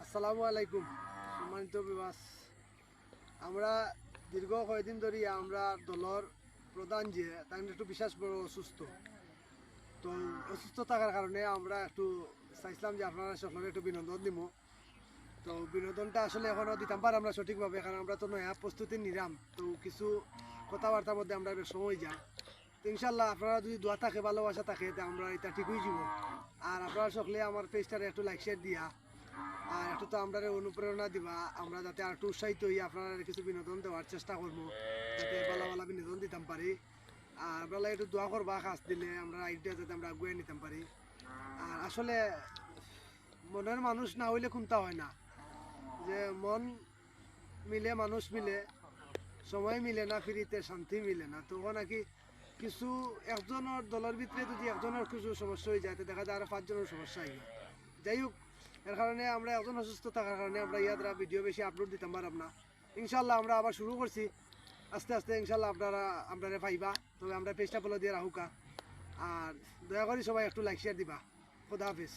আসসালামু আলাইকুম সম্মানিত বিবাস। আমরা দীর্ঘ কয়েকদিন ধরে আমরা দলের প্রধান যে তাই একটু বিশেষ বড় অসুস্থ। তো অসুস্থ থাকার কারণে আমরা একটু চাইছিলাম যে আপনারা সকলে একটু বিনোদন দিব। তো বিনোদনটা আসলে এখনও দিতাম পার আমরা সঠিকভাবে, কারণ আমরা তো নয়া প্রস্তুতি নিলাম, তো কিছু কথাবার্তার মধ্যে আমরা সময় যায়। তো ইনশাল্লাহ আপনারা যদি দোয়া থাকে ভালোবাসা থাকে তো আমরা এটা ঠিক হয়ে যাব। আর আপনারা সকলে আমার পেজটারে একটু লাইক শেয়ার দিয়া আর একটু তো আমরা অনুপ্রেরণা দিবা, আমরা যাতে আর একটু উৎসাহিত হই আপনারা কিছু বিনোদন দেওয়ার চেষ্টা করবো, যাতে ভালো ভালো বিনোদন দিতাম পারি। আর আপনারা একটু দোয়া করবা, কাজ দিলে আমরা আইডিয়া যাতে আমরা আগুয়ে নিতাম পারি। আর আসলে মনের মানুষ না হইলে খুনতা হয় না, যে মন মিলে মানুষ মিলে সময় মিলে না, ফিরিতে শান্তি মিলে না। তো নাকি কিছু একজনের দলের ভিতরে যদি একজনের কিছু সমস্যা হয়ে যায় তো দেখা যায় আরো 5 জনের সমস্যা হয়ে যায়। যাই হোক, এর কারণে আমরা একজন অসুস্থ থাকার কারণে আমরা ইয়াদরা ভিডিও বেশি আপলোড দিতাম পারব না। ইনশাল্লাহ আমরা আবার শুরু করছি আস্তে আস্তে, ইনশাল্লাহ আপনারা পাইবা। তবে আমরা পেজটা ফলো দিয়ে রাখুকা, আর দয়া করে সবাই একটু লাইক শেয়ার দিবা। খোদা হাফিজ।